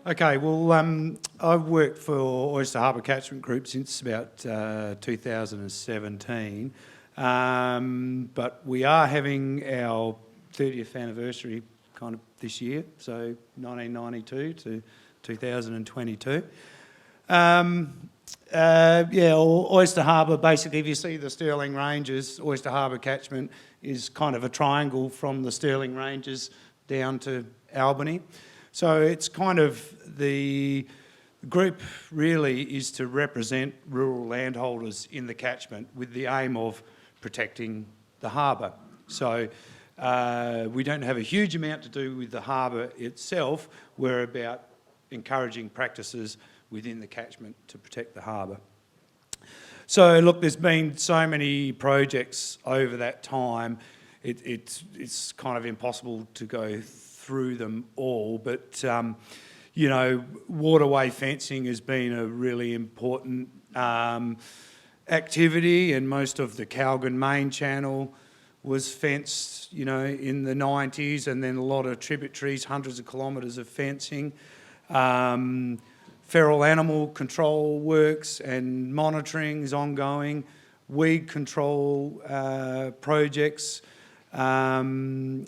Okay, well, I've worked for Oyster Harbour Catchment Group since about 2017, but we are having our 30th anniversary kind of this year, so 1992 to 2022. Oyster Harbour, basically, if you see the Stirling Ranges, Oyster Harbour Catchment is kind of a triangle from the Stirling Ranges down to Albany. So it's kind of the group really is to represent rural landholders in the catchment with the aim of protecting the harbour. So we don't have a huge amount to do with the harbour itself. We're about encouraging practices within the catchment to protect the harbour. So look, there's been so many projects over that time, it's kind of impossible to go through them all, but you know, waterway fencing has been a really important activity, and most of the Calgan main channel was fenced, you know, in the 90s, and then a lot of tributaries, hundreds of kilometres of fencing. Feral animal control works and monitoring is ongoing, weed control projects, and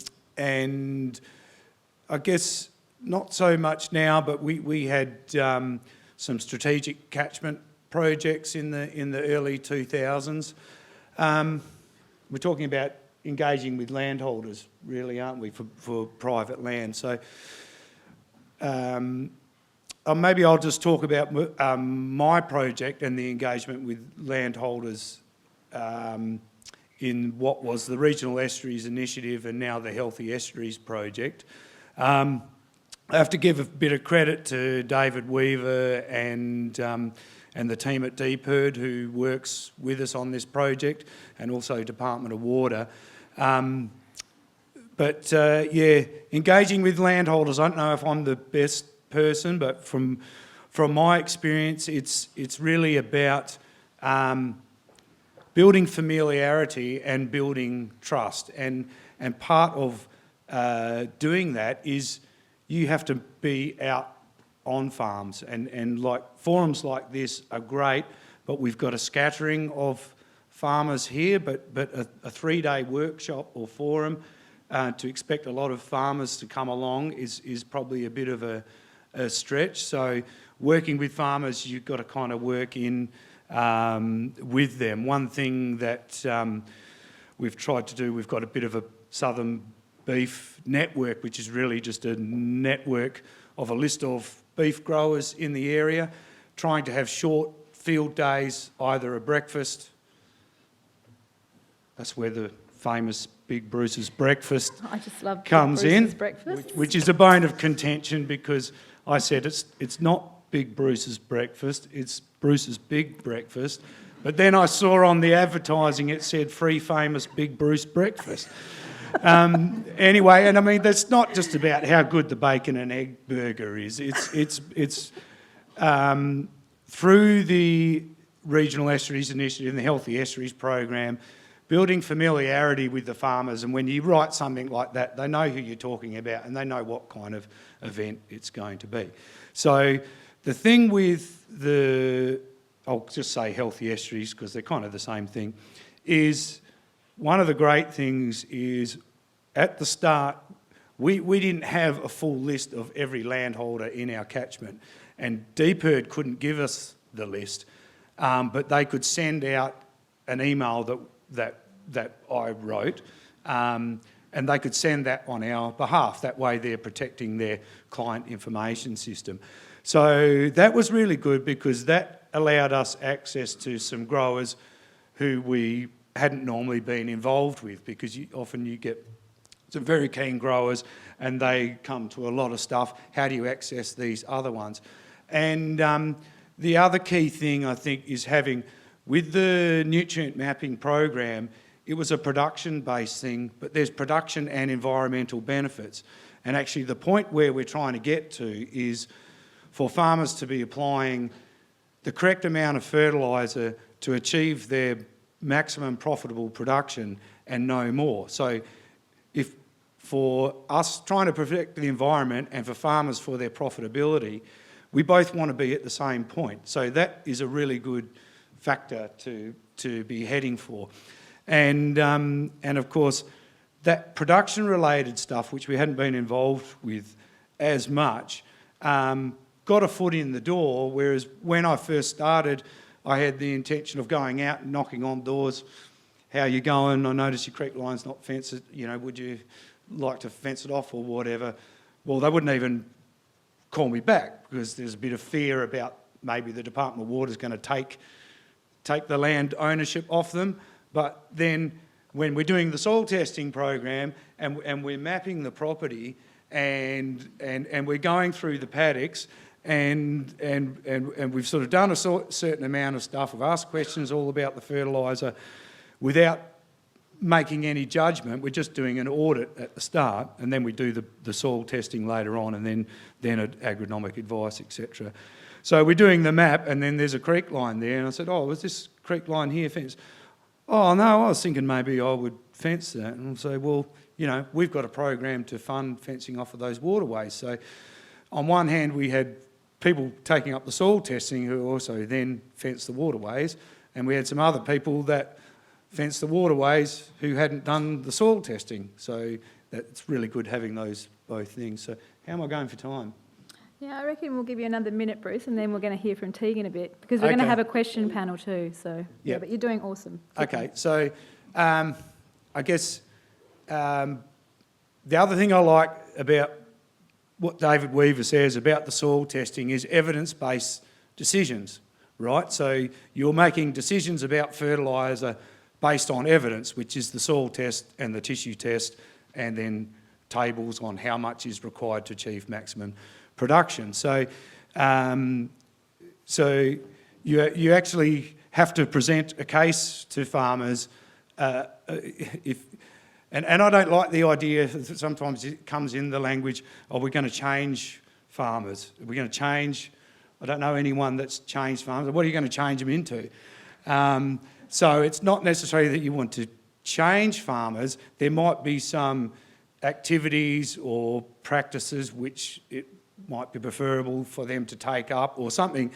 I guess not so much now, but we had some strategic catchment projects in the early 2000s. We're talking about engaging with landholders, really, aren't we, for private land? So maybe I'll just talk about my project and the engagement with landholders in what was the Regional Estuaries Initiative and now the Healthy Estuaries Project. I have to give a bit of credit to David Weaver and the team at DPIRD who works with us on this project, and also Department of Water. Engaging with landholders, I don't know if I'm the best person, but from my experience, it's really about building familiarity and building trust, and part of doing that is you have to be out on farms, and like forums like this are great, but we've got a scattering of farmers here, but a 3-day workshop or forum to expect a lot of farmers to come along is probably a bit of a stretch. So working with farmers, you've got to kind of work in with them. One thing that we've tried to do, we've got a bit of a Southern Beef network, which is really just a network of a list of beef growers in the area, trying to have short field days, either a breakfast, that's where the famous Big Bruce's breakfast I just love comes Big Bruce's in, breakfast. which is a bone of contention, because I said it's not Big Bruce's breakfast, it's Bruce's Big Breakfast. But then I saw on the advertising it said free famous Big Bruce breakfast. Anyway, and I mean, that's not just about how good the bacon and egg burger is. It's through the Regional Estuaries Initiative and the Healthy Estuaries Program, building familiarity with the farmers, and when you write something like that, they know who you're talking about and they know what kind of event it's going to be. So the thing with I'll just say Healthy Estuaries because they're kind of the same thing, is one of the great things is at the start, we didn't have a full list of every landholder in our catchment, and DPIRD couldn't give us the list, but they could send out an email that I wrote, and they could send that on our behalf. That way they're protecting their client information system. So that was really good because that allowed us access to some growers who we hadn't normally been involved with, because often you get some very keen growers and they come to a lot of stuff. How do you access these other ones? And the other key thing I think is having, with the nutrient mapping program, it was a production-based thing, but there's production and environmental benefits. And actually the point where we're trying to get to is for farmers to be applying the correct amount of fertiliser to achieve their maximum profitable production and no more. So if for us trying to protect the environment and for farmers for their profitability, we both want to be at the same point. So that is a really good factor to be heading for. And of course, that production-related stuff, which we hadn't been involved with as much, got a foot in the door, whereas when I first started, I had the intention of going out and knocking on doors. How you going? I notice your creek line's not fenced. You know, would you like to fence it off or whatever? Well, they wouldn't even call me back because there's a bit of fear about maybe the Department of Water is going to take the land ownership off them. But then when we're doing the soil testing program and we're mapping the property and we're going through the paddocks and we've sort of done a certain amount of stuff, we've asked questions all about the fertiliser without making any judgment. We're just doing an audit at the start, and then we do the soil testing later on, and then agronomic advice, etc. So we're doing the map, and then there's a creek line there, and I said, "Oh, was this creek line here fenced?" "Oh no, I was thinking maybe I would fence that." And I'll say, "Well, you know, we've got a program to fund fencing off of those waterways." So on one hand, we had people taking up the soil testing who also then fenced the waterways, and we had some other people that fenced the waterways who hadn't done the soil testing. So that's really good having those both things. So how am I going for time? Yeah, I reckon we'll give you another minute, Bruce, and then we're going to hear from Tegan a bit, because we're going to have a question panel too. So yeah, but you're doing awesome. Okay, so I guess the other thing I like about what David Weaver says about the soil testing is evidence-based decisions, right? So you're making decisions about fertiliser based on evidence, which is the soil test and the tissue test, and then tables on how much is required to achieve maximum production. So, you actually have to present a case to farmers. And I don't like the idea that sometimes it comes in the language, "Oh, we're going to change farmers. We're going to change." I don't know anyone that's changed farmers. What are you going to change them into? So it's not necessarily that you want to change farmers. There might be some activities or practices which it might be preferable for them to take up or something.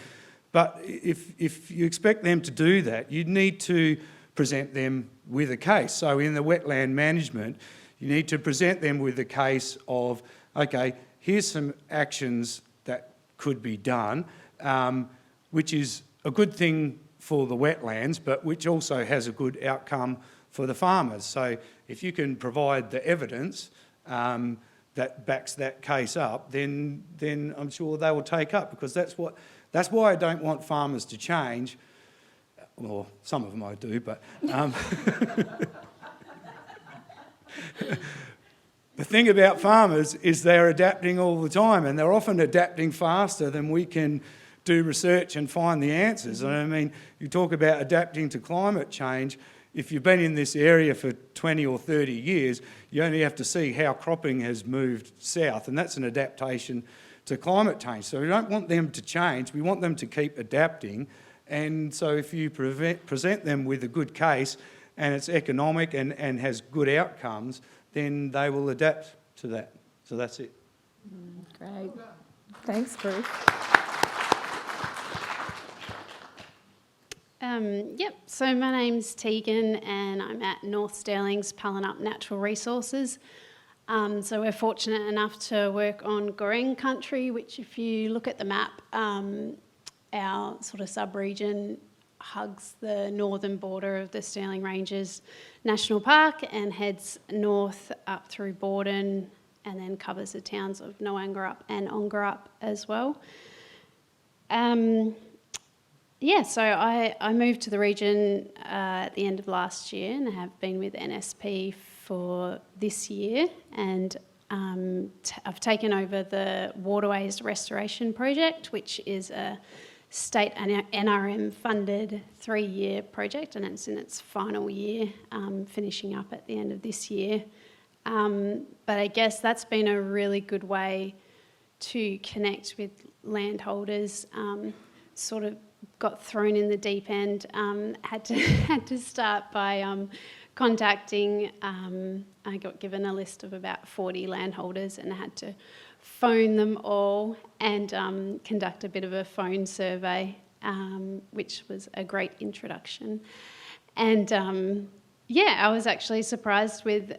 But if you expect them to do that, you need to present them with a case. So in the wetland management, you need to present them with a case of, okay, here's some actions that could be done, which is a good thing for the wetlands, but which also has a good outcome for the farmers. So if you can provide the evidence that backs that case up, then I'm sure they will take up, because that's why I don't want farmers to change. Well, some of them I do, but the thing about farmers is they're adapting all the time, and they're often adapting faster than we can do research and find the answers. And I mean, you talk about adapting to climate change. If you've been in this area for 20 or 30 years, you only have to see how cropping has moved south, and that's an adaptation to climate change. So we don't want them to change, we want them to keep adapting. And so if you present them with a good case and it's economic and has good outcomes, then they will adapt to that. So that's it. Great. Thanks, Bruce. So my name's Tegan and I'm at North Stirlings Pallinup Natural Resources. So we're fortunate enough to work on Goreng country, which if you look at the map, our sort of sub-region hugs the northern border of the Stirling Ranges National Park and heads north up through Borden and then covers the towns of Noangarup and Ongarup as well. So I moved to the region at the end of last year and have been with NSP for this year, and I've taken over the Waterways Restoration project, which is a state NRM funded 3-year project, and it's in its final year, finishing up at the end of this year. But I guess that's been a really good way to connect with landholders. Sort of got thrown in the deep end. Had to start by contacting, I got given a list of about 40 landholders and I had to phone them all and conduct a bit of a phone survey, which was a great introduction. And I was actually surprised with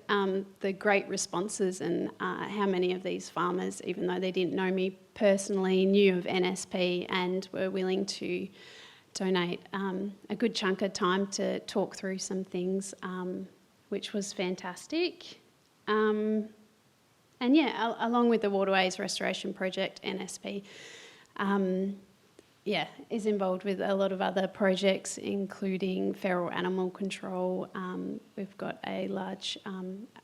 the great responses and how many of these farmers, even though they didn't know me personally, knew of NSP and were willing to donate a good chunk of time to talk through some things, which was fantastic. Along with the Waterways Restoration Project, NSP, is involved with a lot of other projects, including feral animal control. We've got a large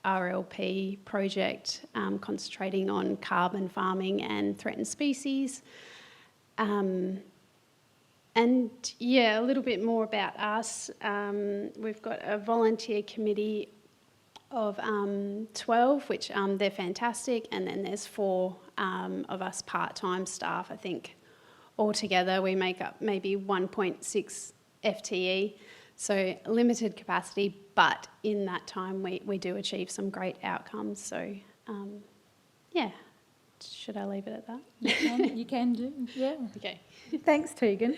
RLP project concentrating on carbon farming and threatened species. A little bit more about us. We've got a volunteer committee of 12, which they're fantastic, and then there's 4 of us part-time staff. I think altogether we make up maybe 1.6 FTE, so limited capacity, but in that time we do achieve some great outcomes. So, should I leave it at that? You can do, yeah. Okay. Thanks, Tegan.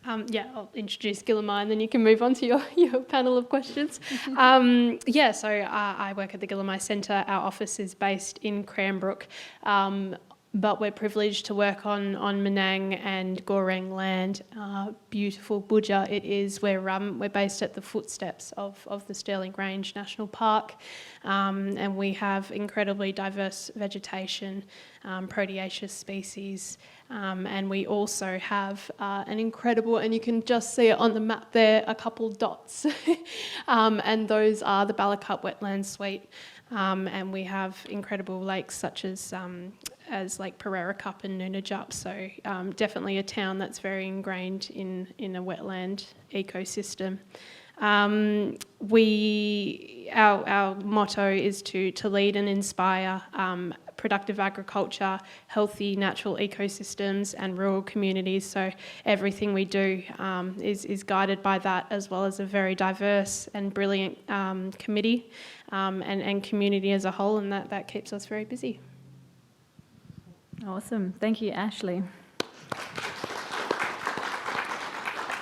I'll introduce Gillamii and then you can move on to your panel of questions. I work at the Gillamii Centre. Our office is based in Cranbrook, but we're privileged to work on Menang and Goreng land. Beautiful Budja it is. We're based at the footsteps of the Stirling Range National Park, and we have incredibly diverse vegetation, proteaceous species, and we also have an incredible, and you can just see it on the map there, a couple dots, and those are the Pallinup Wetlands Suite. And we have incredible lakes such as Lake Pereira Cup and Noonajup, so definitely a town that's very ingrained in a wetland ecosystem. Our motto is to lead and inspire productive agriculture, healthy natural ecosystems and rural communities, so everything we do is guided by that, as well as a very diverse and brilliant committee and community as a whole, and that keeps us very busy. Awesome. Thank you, Ashley.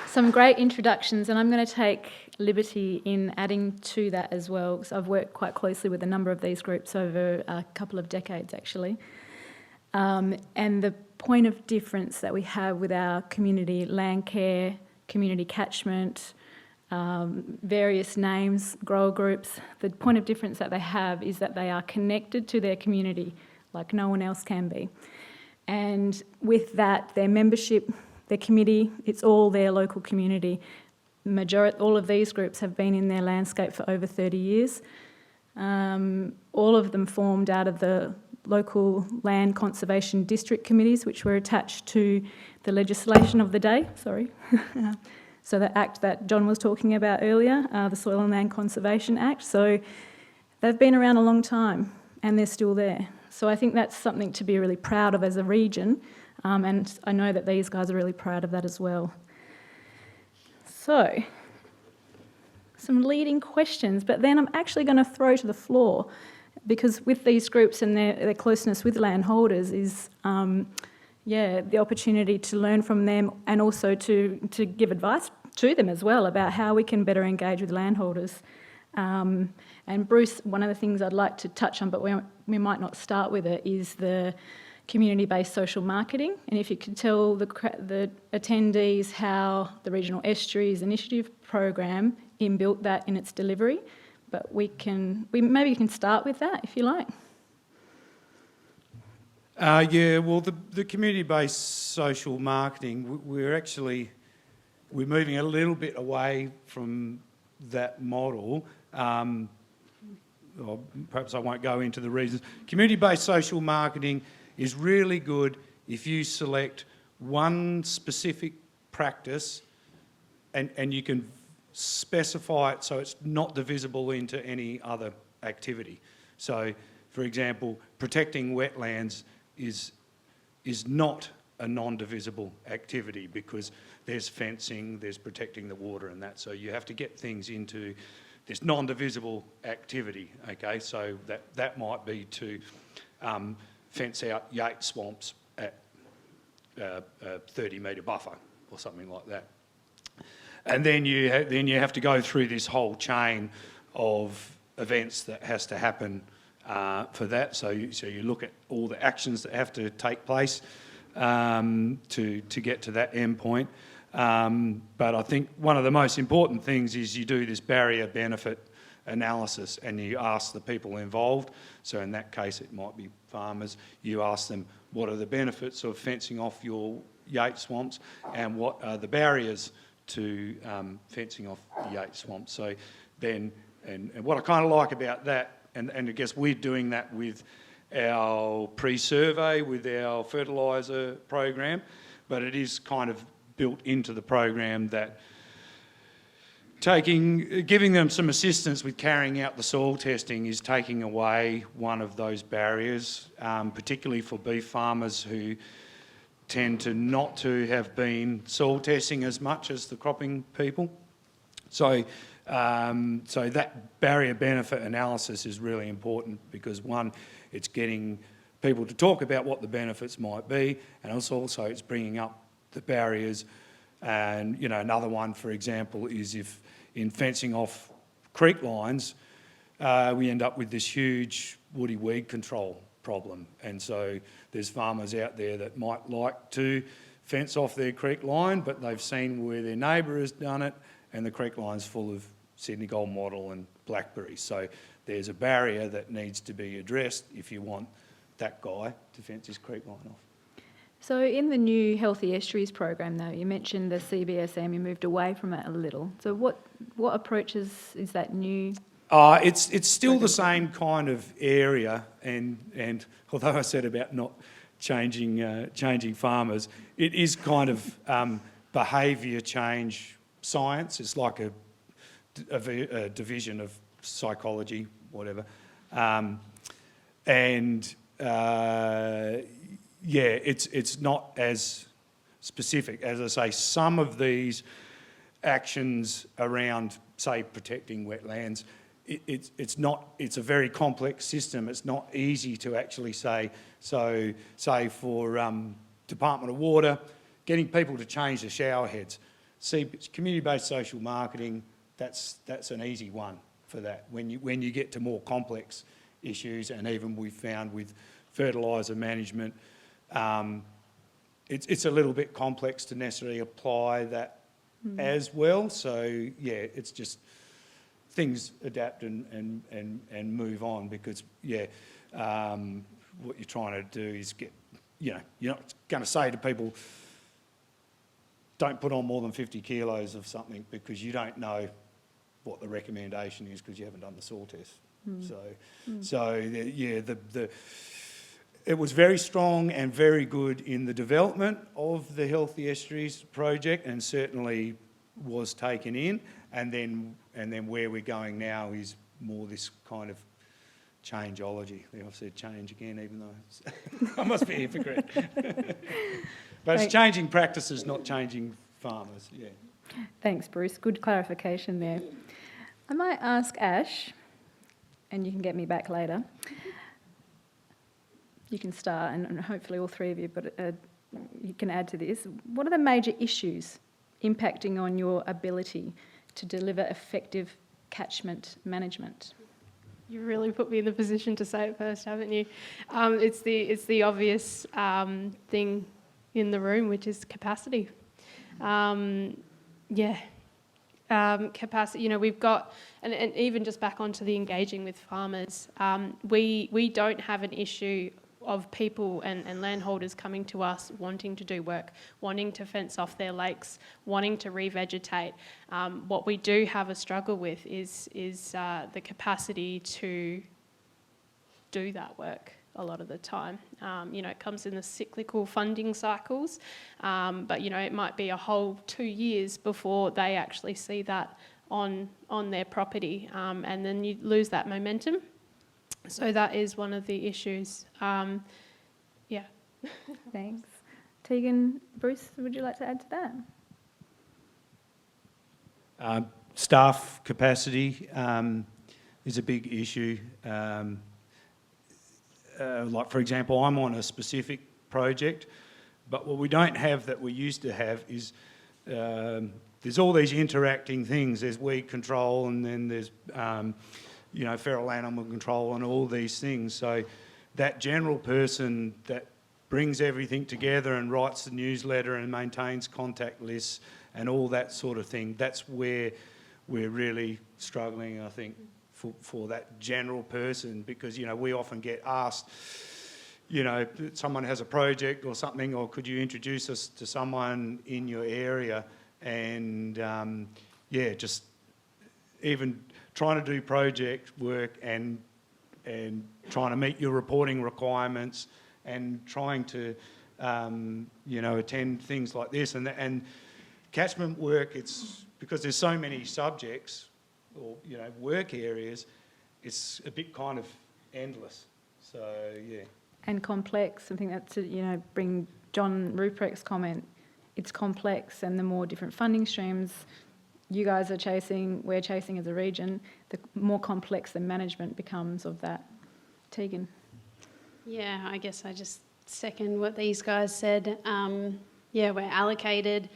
Some great introductions, and I'm going to take liberty in adding to that as well, because I've worked quite closely with a number of these groups over a couple of decades, actually. And the point of difference that we have with our community Landcare, community catchment, various names, grower groups, the point of difference that they have is that they are connected to their community like no one else can be. And with that, their membership, their committee, it's all their local community. All of these groups have been in their landscape for over 30 years. All of them formed out of the local land conservation district committees, which were attached to the legislation of the day, So the act that John was talking about earlier, the Soil and Land Conservation Act. So they've been around a long time and they're still there. So I think that's something to be really proud of as a region, and I know that these guys are really proud of that as well. So, some leading questions, but then I'm actually going to throw to the floor, because with these groups and their closeness with landholders is, the opportunity to learn from them and also to give advice to them as well about how we can better engage with landholders. And Bruce, one of the things I'd like to touch on, but we might not start with it, is the community-based social marketing. And if you could tell the attendees how the Regional Estuaries Initiative program inbuilt that in its delivery. But maybe you can start with that if you like. The community-based social marketing, we're moving a little bit away from that model. Or perhaps I won't go into the reasons. Community-based social marketing is really good if you select one specific practice and you can specify it so it's not divisible into any other activity. So, for example, protecting wetlands is not a non-divisible activity because there's fencing, there's protecting the water and that. So you have to get things into this non-divisible activity, okay? So that might be to fence out Yates swamps at a 30-metre buffer or something like that. And then you have to go through this whole chain of events that has to happen for that. So you look at all the actions that have to take place to get to that end point. But I think one of the most important things is you do this barrier benefit analysis and you ask the people involved. So in that case, it might be farmers. You ask them, what are the benefits of fencing off your Yates swamps and what are the barriers to fencing off the Yates swamps? So then, and what I kind of like about that, and I guess we're doing that with our pre-survey, with our fertiliser program, but it is kind of built into the program that giving them some assistance with carrying out the soil testing is taking away one of those barriers, particularly for beef farmers who tend to not to have been soil testing as much as the cropping people. So that barrier benefit analysis is really important because one, it's getting people to talk about what the benefits might be, and also it's bringing up the barriers. And another one, for example, is if in fencing off creek lines, we end up with this huge woody weed control problem. And so there's farmers out there that might like to fence off their creek line, but they've seen where their neighbour has done it, and the creek line's full of Sydney gold mottle and blackberry. So there's a barrier that needs to be addressed if you want that guy to fence his creek line off. So in the new Healthy Estuaries program, though, you mentioned the CBSM, you moved away from it a little. So what approaches is that new? It's still the same kind of area, and although I said about not changing farmers, it is kind of behaviour change science. It's like a division of psychology, whatever, yeah, it's not as specific. As I say, some of these actions around, say, protecting wetlands, it's a very complex system. It's not easy to actually say. So, say for Department of Water, getting people to change the shower heads. See, community-based social marketing, that's an easy one for that. When you get to more complex issues, and even we've found with fertiliser management, it's a little bit complex to necessarily apply that as well. So yeah, it's just things adapt and move on because what you're trying to do is get, you're not going to say to people, don't put on more than 50 kilos of something because you don't know what the recommendation is because you haven't done the soil test. It was very strong and very good in the development of the Healthy Estuaries project, and certainly was taken in. And then where we're going now is more this kind of changeology. I've said change again, even though I must be a hypocrite. But it's changing practices, not changing farmers. Yeah. Thanks, Bruce. Good clarification there. I might ask Ash, and you can get me back later. You can start, and hopefully all three of you, but you can add to this. What are the major issues impacting on your ability to deliver effective catchment management? You really put me in the position to say it first, haven't you? It's the obvious thing in the room, which is capacity. Capacity. We've got, and even just back onto the engaging with farmers, we don't have an issue of people and landholders coming to us wanting to do work, wanting to fence off their lakes, wanting to revegetate. What we do have a struggle with is the capacity to do that work a lot of the time. It comes in the cyclical funding cycles, but it might be a whole 2 years before they actually see that on their property, and then you lose that momentum. So that is one of the issues. Thanks. Tegan, Bruce, would you like to add to that? staff capacity is a big issue. Like, for example, I'm on a specific project, but what we don't have that we used to have is there's all these interacting things. There's weed control, and then there's feral animal control and all these things. So that general person that brings everything together and writes the newsletter and maintains contact lists and all that sort of thing, that's where we're really struggling, I think, for that general person, because, we often get asked, someone has a project or something, or could you introduce us to someone in your area? And just even trying to do project work and trying to meet your reporting requirements and trying to attend things like this and catchment work. It's because there's so many subjects or work areas, it's a bit kind of endless. So and complex. I think that's bring John Ruprecht's comment. It's complex, and the more different funding streams you guys are chasing, we're chasing as a region, the more complex the management becomes of that. Tegan. Yeah, I guess I just second what these guys said. We're allocated.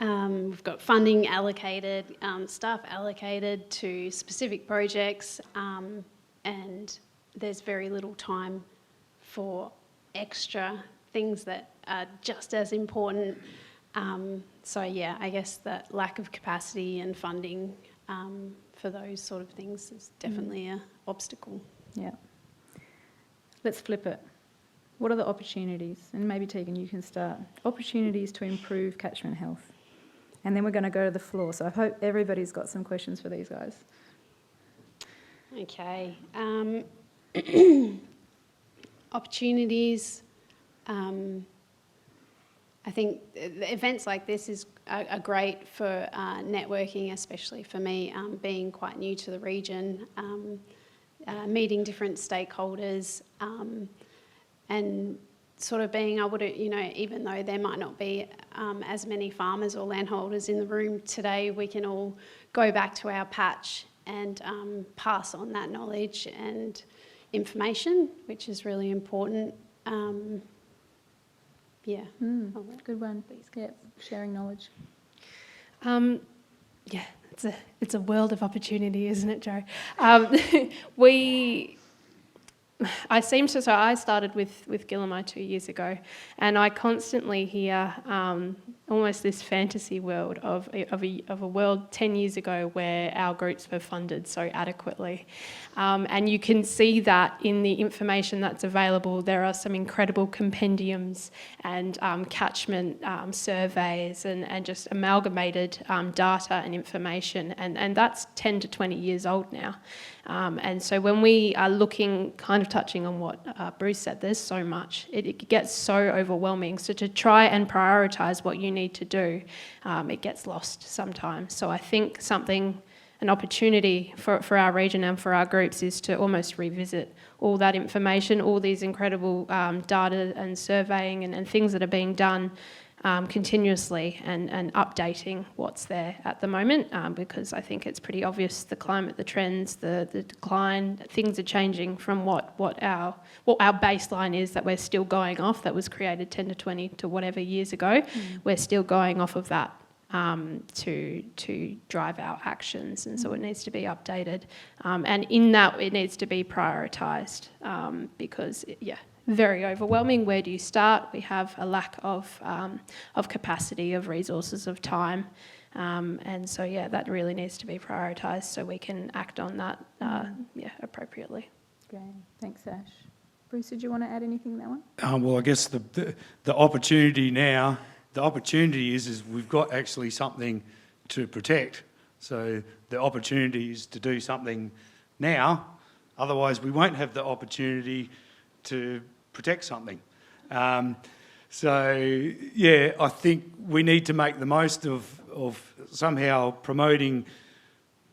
We've got funding allocated, staff allocated to specific projects, and there's very little time for extra things that are just as important. I guess that lack of capacity and funding for those sort of things is definitely an obstacle. Yeah. Let's flip it. What are the opportunities? And maybe, Tegan, you can start. Opportunities to improve catchment health. And then we're going to go to the floor. So I hope everybody's got some questions for these guys. Okay. Opportunities. I think events like this are great for networking, especially for me, being quite new to the region, meeting different stakeholders, and sort of being able to, even though there might not be as many farmers or landholders in the room today, we can all go back to our patch and pass on that knowledge and information, which is really important. Good one. Yeah, sharing knowledge. It's a world of opportunity, isn't it, Joe? I started with Gillamii 2 years ago, and I constantly hear almost this fantasy world of a world 10 years ago where our groups were funded so adequately. And you can see that in the information that's available. There are some incredible compendiums and catchment surveys and just amalgamated data and information, and that's 10 to 20 years old now. And so when we are looking, kind of touching on what Bruce said, there's so much. It gets so overwhelming. So to try and prioritise what you need to do, it gets lost sometimes. So I think an opportunity for our region and for our groups is to almost revisit all that information, all these incredible data and surveying and things that are being done continuously and updating what's there at the moment, because I think it's pretty obvious the climate, the trends, the decline, things are changing from what our baseline is that we're still going off, that was created 10 to 20 to whatever years ago. We're still going off of that to drive our actions, and so it needs to be updated, and in that it needs to be prioritised, because very overwhelming. Where do you start? We have a lack of capacity, of resources, of time, and so that really needs to be prioritised so we can act on that appropriately. Great, thanks, Ash. Bruce, did you want to add anything to that one? Well, I guess the opportunity now. The opportunity is we've got actually something to protect. So the opportunity is to do something now. Otherwise, we won't have the opportunity to protect something. I think we need to make the most of somehow promoting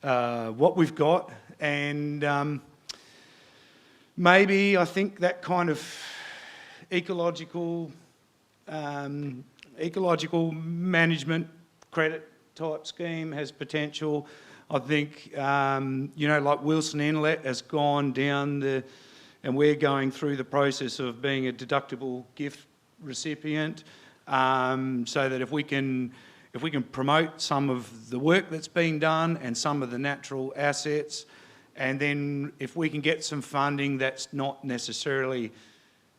what we've got, and maybe I think that kind of ecological management credit type scheme has potential. I think, like Wilson Inlet has gone down and we're going through the process of being a deductible gift recipient, so that if we can promote some of the work that's being done and some of the natural assets, and then if we can get some funding that's not necessarily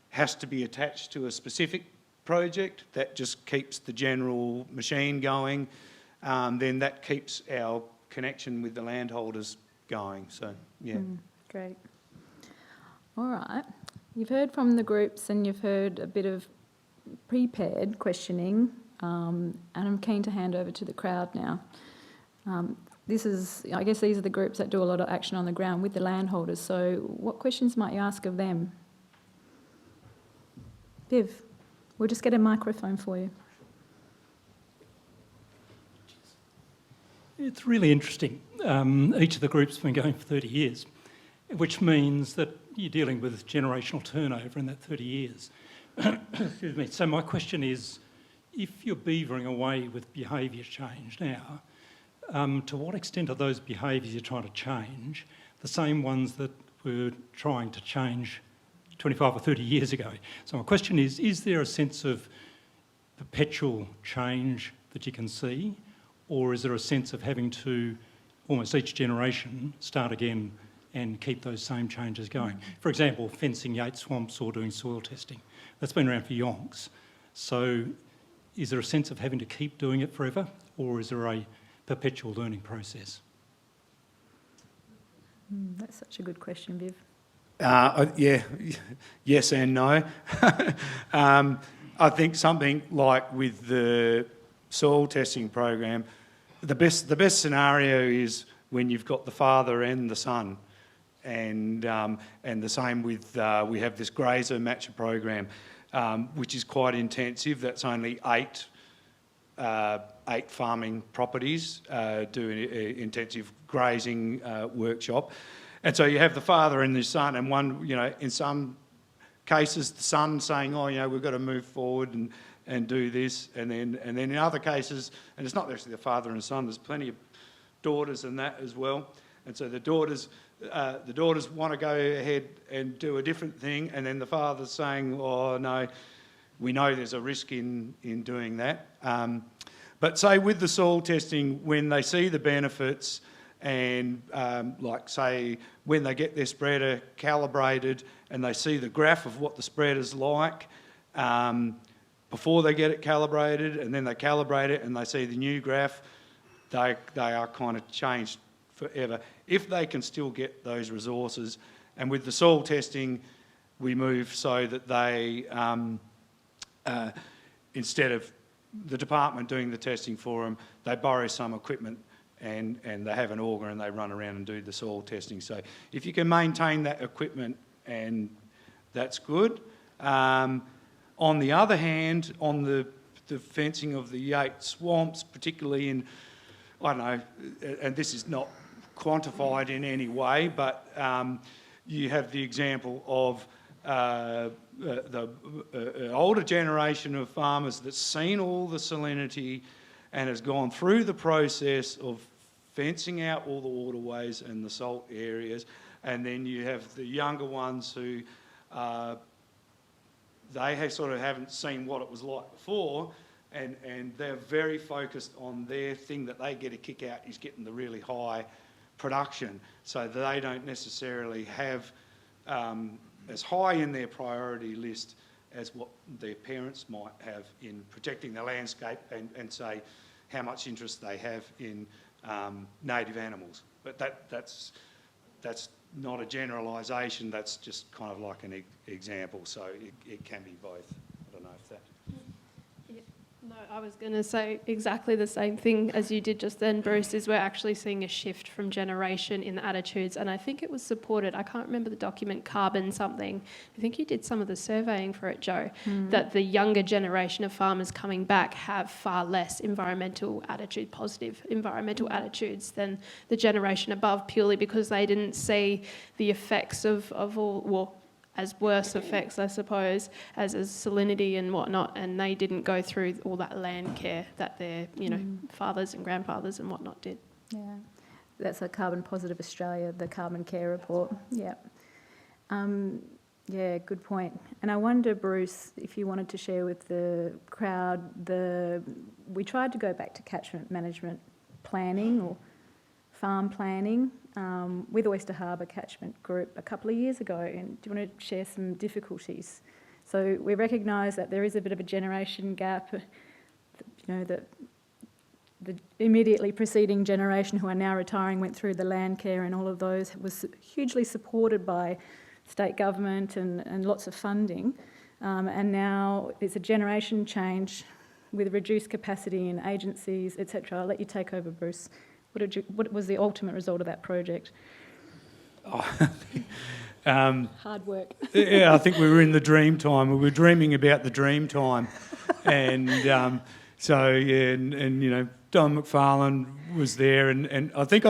has to be attached to a specific project, that just keeps the general machine going, then that keeps our connection with the landholders going. So, yeah. Great. All right. You've heard from the groups and you've heard a bit of prepared questioning, and I'm keen to hand over to the crowd now. I guess these are the groups that do a lot of action on the ground with the landholders, so what questions might you ask of them? Viv, we'll just get a microphone for you. It's really interesting. Each of the groups has been going for 30 years, which means that you're dealing with generational turnover in that 30 years. Excuse me. So my question is, if you're beavering away with behaviour change now, to what extent are those behaviours you're trying to change the same ones that were trying to change 25 or 30 years ago? So my question is there a sense of perpetual change that you can see, or is there a sense of having to, almost each generation, start again and keep those same changes going? For example, fencing Yates swamps or doing soil testing. That's been around for yonks. So is there a sense of having to keep doing it forever, or is there a perpetual learning process? That's such a good question, Viv. Yes and no. I think something like with the soil testing program, the best scenario is when you've got the father and the son, and the same with we have this grazer matcher program, which is quite intensive. That's only eight farming properties doing intensive grazing workshop. And so you have the father and the son, and one, in some cases, the son saying, we've got to move forward and do this. And then in other cases, and it's not actually the father and son, there's plenty of daughters and that as well. And so the daughters want to go ahead and do a different thing, and then the father's saying, oh, no, we know there's a risk in doing that. But say with the soil testing, when they see the benefits, and say when they get their spreader calibrated and they see the graph of what the spreader's like before they get it calibrated, and then they calibrate it and they see the new graph, they are kind of changed forever, if they can still get those resources. And with the soil testing, we move so that they, instead of the department doing the testing for them, they borrow some equipment and they have an auger and they run around and do the soil testing. So if you can maintain that equipment, and that's good. On the other hand, on the fencing of the Yates swamps, particularly in, I don't know, and this is not quantified in any way, but you have the example of the older generation of farmers that's seen all the salinity and has gone through the process of fencing out all the waterways and the salt areas, and then you have the younger ones who haven't seen what it was like before, and they're very focused on their thing that they get a kick out is getting the really high production, so they don't necessarily have as high in their priority list as what their parents might have in protecting the landscape and say how much interest they have in native animals. But that's not a generalisation, that's just kind of like an example, so it can be both. I don't know if that... No, I was going to say exactly the same thing as you did just then, Bruce, is we're actually seeing a shift from generation in the attitudes, and I think it was supported, I can't remember the document, Carbon something, I think you did some of the surveying for it, Jo, that the younger generation of farmers coming back have far less positive environmental attitudes than the generation above, purely because they didn't see the effects of all, well, as worse effects, I suppose, as salinity and whatnot, and they didn't go through all that land care that their, fathers and grandfathers and whatnot did. Yeah, that's a Carbon Positive Australia, the Carbon Care report. Yeah. Yeah, good point. And I wonder, Bruce, if you wanted to share with the crowd, we tried to go back to catchment management planning or farm planning with Oyster Harbour Catchment Group a couple of years ago. And do you want to share some difficulties? So we recognise that there is a bit of a generation gap, that the immediately preceding generation who are now retiring went through the Landcare and all of those, was hugely supported by state government and lots of funding. And now it's a generation change with reduced capacity in agencies, etc. I'll let you take over, Bruce. What was the ultimate result of that project? Hard work. Yeah, I think we were in the dream time. We were dreaming about the dream time. And Don McFarlane was there, and I think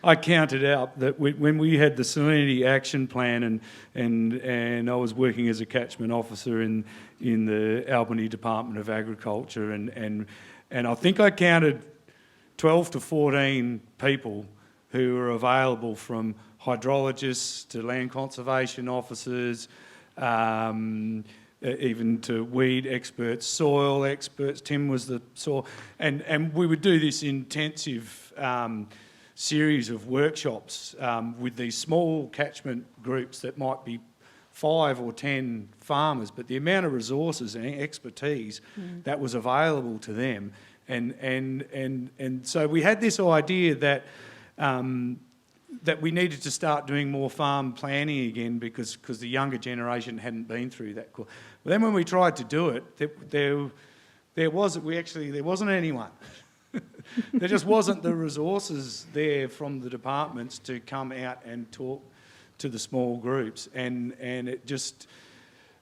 I counted out that when we had the salinity action plan, and I was working as a catchment officer in the Albany Department of Agriculture, and I think I counted 12 to 14 people who were available, from hydrologists to land conservation officers, even to weed experts, soil experts. Tim was the soil, and we would do this intensive series of workshops with these small catchment groups that might be 5 or 10 farmers, but the amount of resources and expertise that was available to them, and so we had this idea that we needed to start doing more farm planning again because the younger generation hadn't been through that. But then when we tried to do it, there wasn't anyone. There just wasn't the resources there from the departments to come out and talk to the small groups, and it just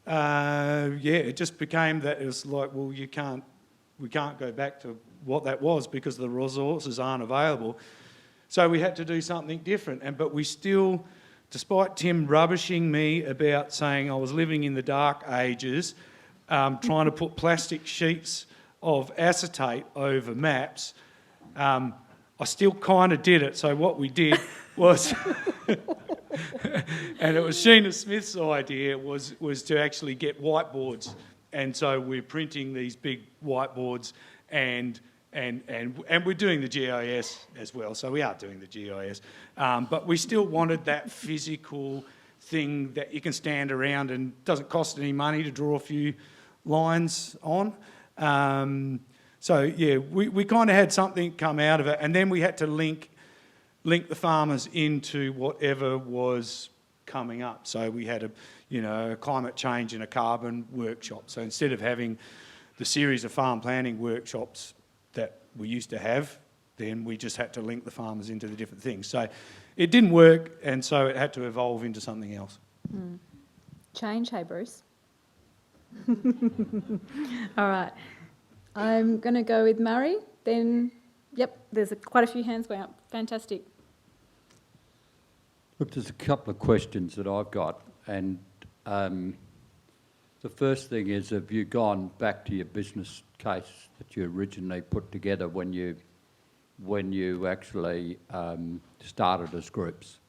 it just became that it was like, well, we can't go back to what that was because the resources aren't available. So we had to do something different, but we still, despite Tim rubbishing me about saying I was living in the dark ages, trying to put plastic sheets of acetate over maps, I still kind of did it. So what we did was, and it was Sheena Smith's idea, was to actually get whiteboards, and so we're printing these big whiteboards and we're doing the GIS as well, so we are doing the GIS. But we still wanted that physical thing that you can stand around and doesn't cost any money to draw a few lines on. We kind of had something come out of it, and then we had to link the farmers into whatever was coming up. So we had a climate change and a carbon workshop. So instead of having the series of farm planning workshops that we used to have, then we just had to link the farmers into the different things. So it didn't work, and so it had to evolve into something else. Change, hey Bruce. All right. I'm going to go with Murray. Then, yep, there's quite a few hands going up. Fantastic. Look, there's a couple of questions that I've got, and the first thing is, have you gone back to your business case that you originally put together when you actually started as groups?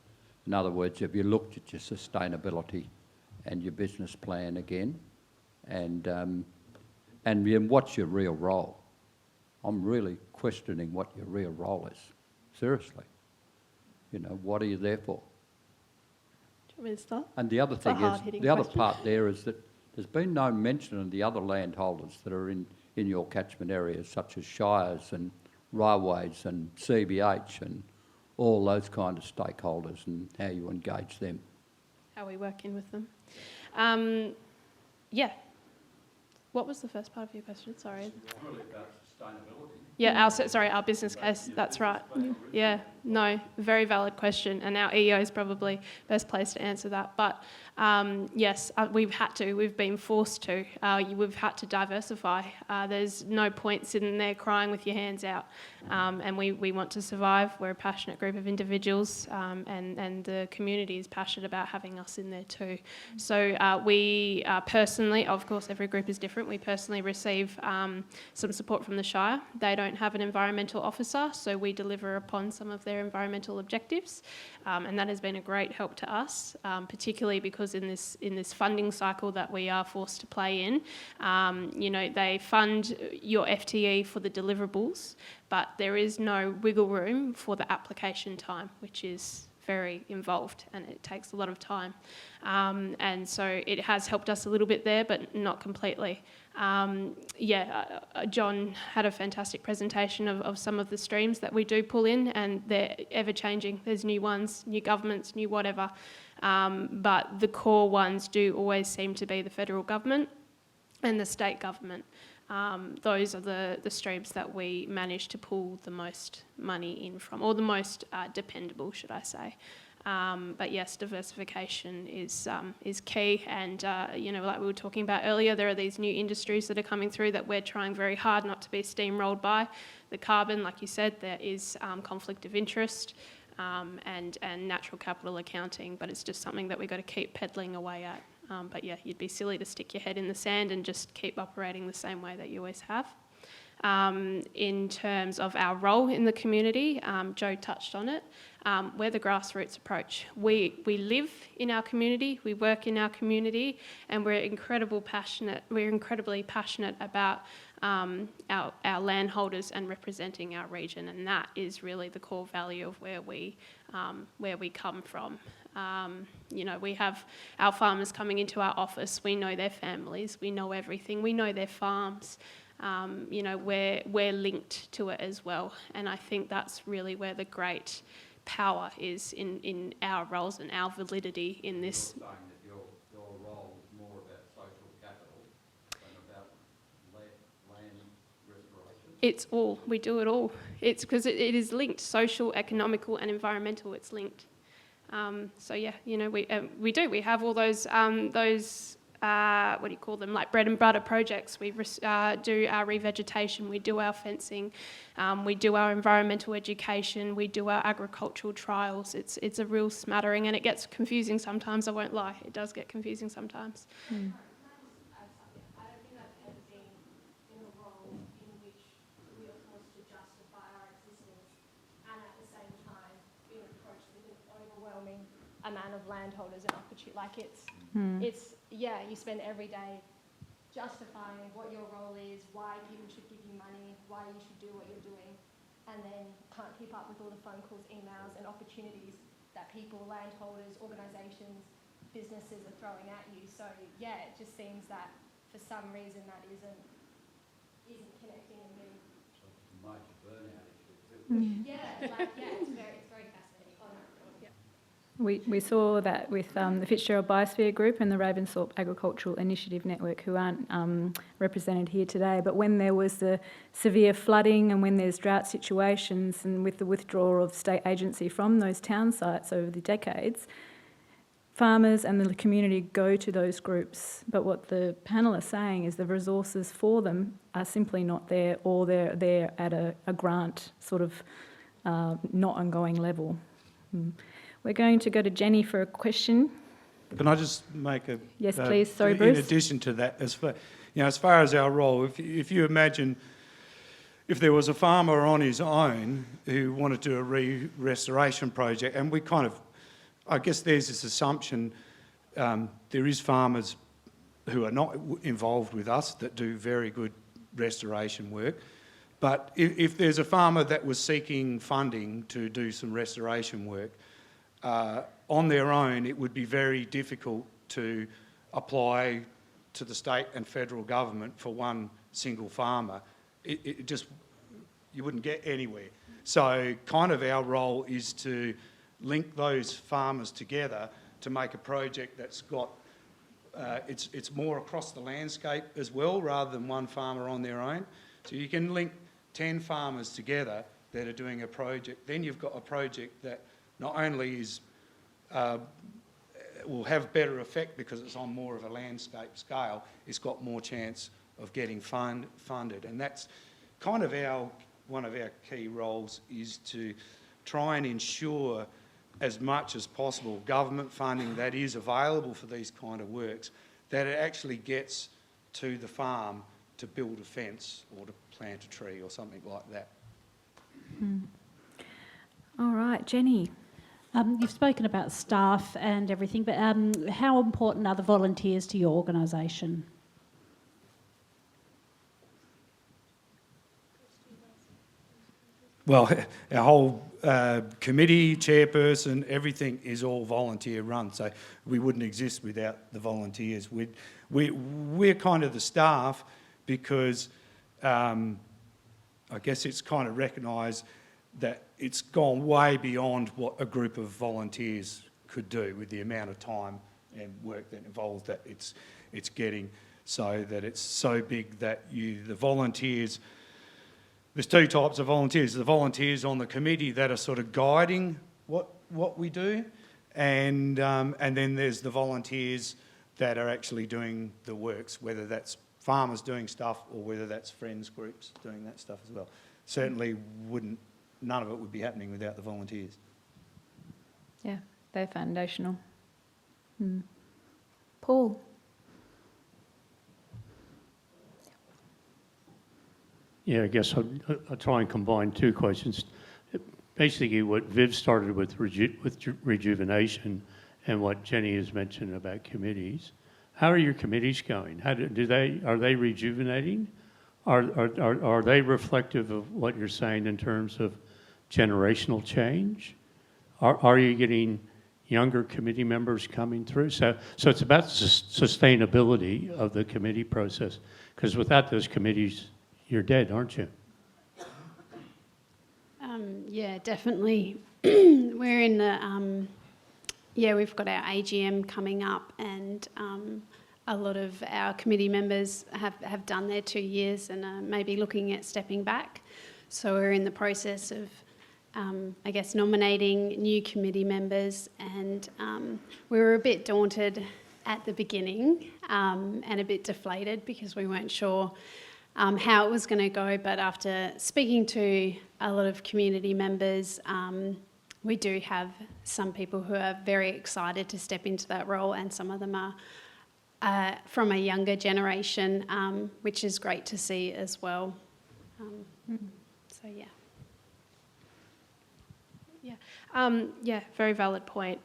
In other words, have you looked at your sustainability and your business plan again? And then what's your real role? I'm really questioning what your real role is. Seriously. What are you there for? Do you want me to start? And the other thing is, the other part there is that there's been no mention of the other landholders that are in your catchment areas, such as shires and railways and CBH and all those kind of stakeholders, and how you engage them. How we work in with them. Yeah. What was the first part of your question? Sorry. It's really about sustainability. Yeah, our business case, that's right. Yeah, no, very valid question, and our EO is probably best placed to answer that. But yes, we've been forced to. We've had to diversify. There's no point sitting there crying with your hands out, and we want to survive. We're a passionate group of individuals, and the community is passionate about having us in there too. So we personally, of course, every group is different. We personally receive some support from the Shire. They don't have an environmental officer, so we deliver upon some of their environmental objectives, and that has been a great help to us, particularly because in this funding cycle that we are forced to play in, they fund your FTE for the deliverables, but there is no wiggle room for the application time, which is very involved and it takes a lot of time. And so it has helped us a little bit there, but not completely. John had a fantastic presentation of some of the streams that we do pull in, and they're ever changing. There's new ones, new governments, new whatever. But the core ones do always seem to be the federal government and the state government. Those are the streams that we manage to pull the most money in from, or the most dependable, should I say. But yes, diversification is key, and like we were talking about earlier, there are these new industries that are coming through that we're trying very hard not to be steamrolled by. The carbon, like you said, there is conflict of interest and natural capital accounting, but it's just something that we've got to keep peddling away at. But yeah, you'd be silly to stick your head in the sand and just keep operating the same way that you always have. In terms of our role in the community, Joe touched on it. We're the grassroots approach. We live in our community, we work in our community, and we're incredibly passionate about our landholders and representing our region, and that is really the core value of where we come from. We have our farmers coming into our office. We know their families. We know everything. We know their farms. We're linked to it as well, and I think that's really where the great power is in our roles and our validity in this. You're saying that your role is more about social capital than about land restoration? It's all. We do it all. It's because it is linked, social, economical and environmental, it's linked. We do. We have all those what do you call them, like bread and butter projects. We do our revegetation, we do our fencing, we do our environmental education, we do our agricultural trials. It's a real smattering, and it gets confusing sometimes, I won't lie. It does get confusing sometimes. I don't think I've ever been in a role in which we are forced to justify our existence and at the same time being approached with an overwhelming amount of landholders and opportunity. Like you spend every day justifying what your role is, why people should give you money, why you should do what you're doing, and then can't keep up with all the phone calls, emails and opportunities that people, landholders, organisations, businesses are throwing at you. So it just seems that for some reason that isn't connecting and being. So it's a major burnout issue too. It's very fascinating. We saw that with the Fitzgerald Biosphere Group and the Ravensthorpe Agricultural Initiative Network, who aren't represented here today. But when there was the severe flooding and when there's drought situations, and with the withdrawal of state agency from those town sites over the decades, farmers and the community go to those groups. But what the panel are saying is the resources for them are simply not there, or they're there at a grant sort of not ongoing level. We're going to go to Jenny for a question. Can I just make a... Yes, please. Sorry, Bruce. In addition to that, as far as our role, if you imagine if there was a farmer on his own who wanted to do a restoration project, and we kind of, I guess there's this assumption there is farmers who are not involved with us that do very good restoration work. But if there's a farmer that was seeking funding to do some restoration work, on their own, it would be very difficult to apply to the state and federal government for one single farmer. It just, you wouldn't get anywhere. So kind of our role is to link those farmers together to make a project that's got, it's more across the landscape as well, rather than one farmer on their own. So you can link 10 farmers together that are doing a project, then you've got a project that not only is will have better effect because it's on more of a landscape scale, it's got more chance of getting funded. And that's kind of one of our key roles, is to try and ensure as much as possible government funding that is available for these kind of works, that it actually gets to the farm to build a fence or to plant a tree or something like that. All right, Jenny. You've spoken about staff and everything, but how important are the volunteers to your organisation? Well, our whole committee, chairperson, everything is all volunteer run, so we wouldn't exist without the volunteers. We're kind of the staff because I guess it's kind of recognised that it's gone way beyond what a group of volunteers could do with the amount of time and work that involves that it's getting, so that it's so big that the volunteers. There's two types of volunteers. The volunteers on the committee that are sort of guiding what we do, and then there's the volunteers that are actually doing the works, whether that's farmers doing stuff or whether that's friends groups doing that stuff as well. Certainly none of it would be happening without the volunteers. Yeah, they're foundational. Paul. Yeah, I guess I'll try and combine two questions. Basically, what Viv started with rejuvenation and what Jenny has mentioned about committees. How are your committees going? Are they rejuvenating? Are they reflective of what you're saying in terms of generational change? Are you getting younger committee members coming through? So it's about sustainability of the committee process, because without those committees, you're dead, aren't you? Yeah, definitely. We're in the, we've got our AGM coming up, and a lot of our committee members have done their 2 years and are maybe looking at stepping back. So we're in the process of, nominating new committee members, and we were a bit daunted at the beginning and a bit deflated because we weren't sure how it was going to go, but after speaking to a lot of community members, we do have some people who are very excited to step into that role, and some of them are from a younger generation, which is great to see as well. So, yeah. Very valid point.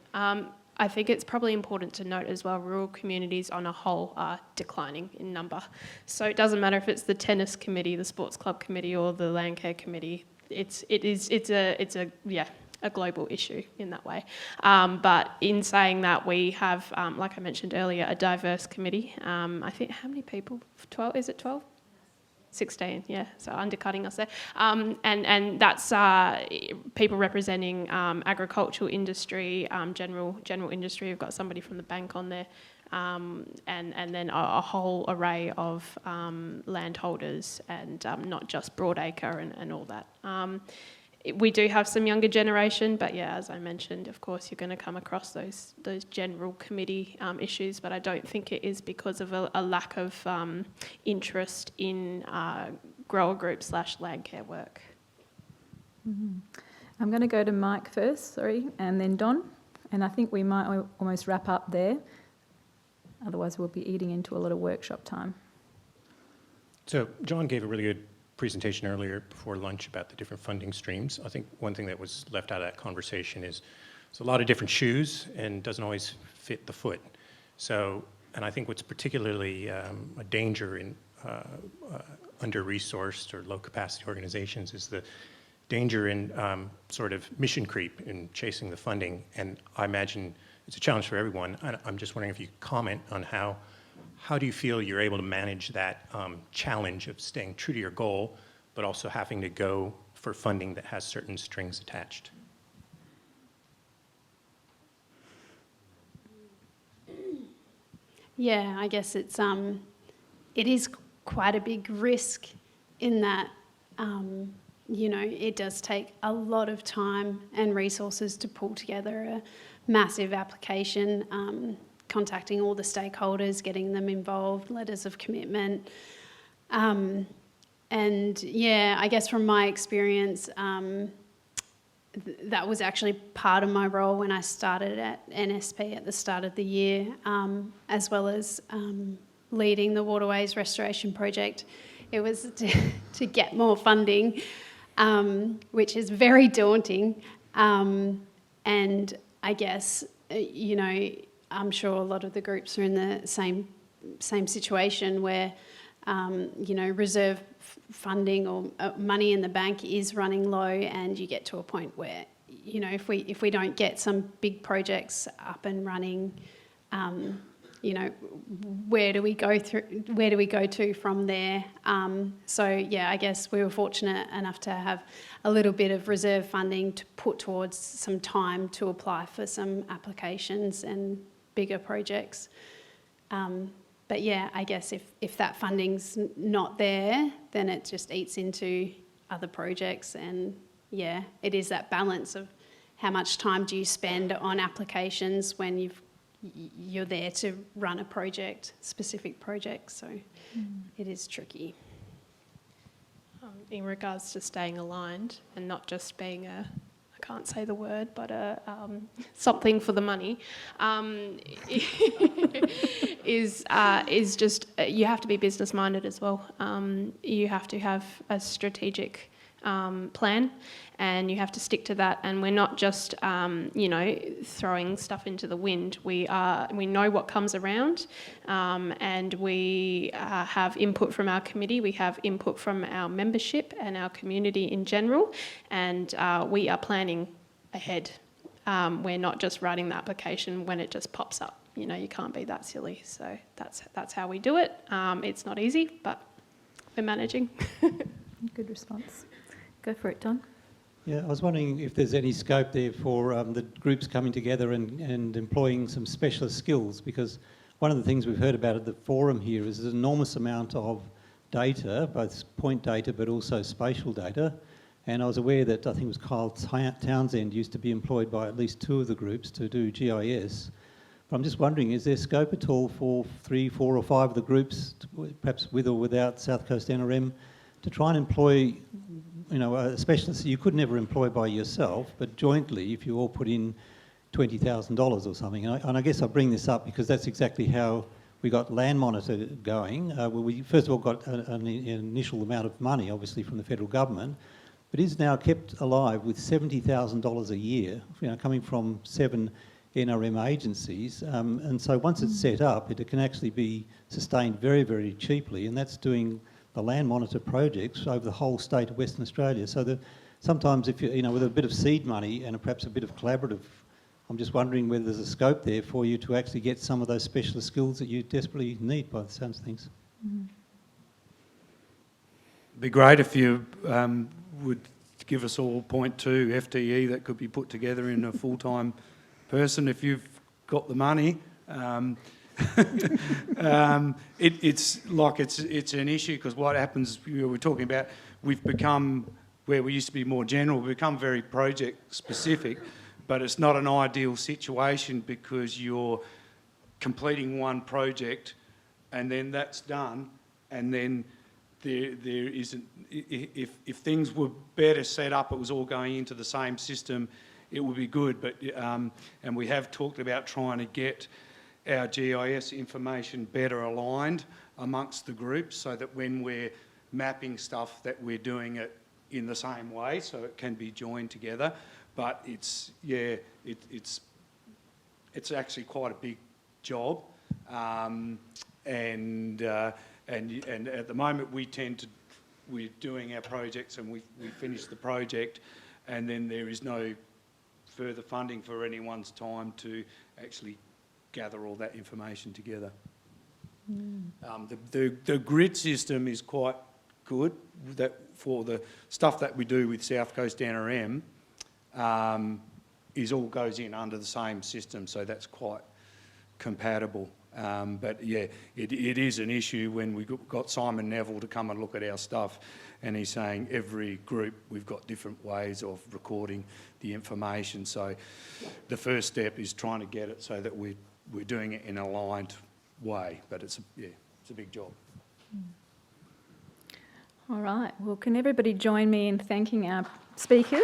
I think it's probably important to note as well, rural communities on a whole are declining in number. So it doesn't matter if it's the tennis committee, the sports club committee, or the Landcare committee. It's a global issue in that way. But in saying that, we have, like I mentioned earlier, a diverse committee. I think, how many people? 12? Is it 12? 16, yeah, so undercutting us there. And that's people representing agricultural industry, general industry. We've got somebody from the bank on there, and then a whole array of landholders, and not just broadacre and all that. We do have some younger generation, but yeah, as I mentioned, of course, you're going to come across those general committee issues, but I don't think it is because of a lack of interest in grower group / Landcare work. Mm-hmm. I'm going to go to Mike first, and then Don, and I think we might almost wrap up there. Otherwise, we'll be eating into a lot of workshop time. So John gave a really good presentation earlier before lunch about the different funding streams. I think one thing that was left out of that conversation is there's a lot of different shoes and doesn't always fit the foot. So, and I think what's particularly a danger in under-resourced or low-capacity organizations is the danger in sort of mission creep in chasing the funding. And I imagine it's a challenge for everyone. I'm just wondering if you could comment on how do you feel you're able to manage that challenge of staying true to your goal, but also having to go for funding that has certain strings attached? Yeah, I guess it is quite a big risk in that you know, it does take a lot of time and resources to pull together a massive application, contacting all the stakeholders, getting them involved, letters of commitment. And yeah, I guess from my experience, that was actually part of my role when I started at NSP at the start of the year, as well as leading the Waterways Restoration project. It was to get more funding, which is very daunting. And I guess, you know, I'm sure a lot of the groups are in the same situation where, you know, reserve funding or money in the bank is running low, and you get to a point where, you know, if we don't get some big projects up and running, you know, where do we go to from there? So yeah, I guess we were fortunate enough to have a little bit of reserve funding to put towards some time to apply for some applications and bigger projects. But yeah, I guess if that funding's not there, then it just eats into other projects. And yeah, it is that balance of how much time do you spend on applications when you're there to run a project, specific project. So it is tricky. In regards to staying aligned and not just being I can't say the word, but something for the money, is just you have to be business minded as well. You have to have a strategic plan, and you have to stick to that. And we're not just you know, throwing stuff into the wind. We know what comes around, and we have input from our committee. We have input from our membership and our community in general, and we are planning ahead. We're not just writing the application when it just pops up. You know, you can't be that silly. So that's how we do it. It's not easy, but we're managing. Good response. Go for it, Don. Yeah, I was wondering if there's any scope there for the groups coming together and employing some specialist skills, because one of the things we've heard about at the forum here is an enormous amount of data, both point data but also spatial data. And I was aware that I think it was Kyle Townsend used to be employed by at least 2 of the groups to do GIS. But I'm just wondering, is there scope at all for 3, 4 or 5 of the groups, perhaps with or without South Coast NRM, to try and employ, you know, a specialist you could never employ by yourself, but jointly if you all put in $20,000 or something. And I guess I bring this up because that's exactly how we got Land Monitor going. We first of all got an initial amount of money, obviously, from the federal government, but is now kept alive with $70,000 a year, you know, coming from 7 NRM agencies. And so once it's set up, it can actually be sustained very, very cheaply, and that's doing the Land Monitor projects over the whole state of Western Australia. So sometimes if you know, with a bit of seed money and perhaps a bit of collaborative, I'm just wondering whether there's a scope there for you to actually get some of those specialist skills that you desperately need by the sounds of things. It'd be great if you would give us all 0.2 FTE that could be put together in a full-time person if you've got the money. It's an issue because what happens, we're talking about, we've become, where we used to be more general, we've become very project specific, but it's not an ideal situation because you're completing one project and then that's done, and then there isn't, if things were better set up, it was all going into the same system, it would be good. But and we have talked about trying to get our GIS information better aligned amongst the groups so that when we're mapping stuff that we're doing it in the same way so it can be joined together. But it's actually quite a big job, and at the moment we're doing our projects and we finish the project, and then there is no further funding for anyone's time to actually gather all that information together. The grid system is quite good for the stuff that we do with South Coast NRM. All goes in under the same system, so that's quite compatible. But yeah, it is an issue when we got Simon Neville to come and look at our stuff, and he's saying every group, we've got different ways of recording the information. So the first step is trying to get it so that we're doing it in an aligned way, but it's a big job. All right, well, can everybody join me in thanking our speakers?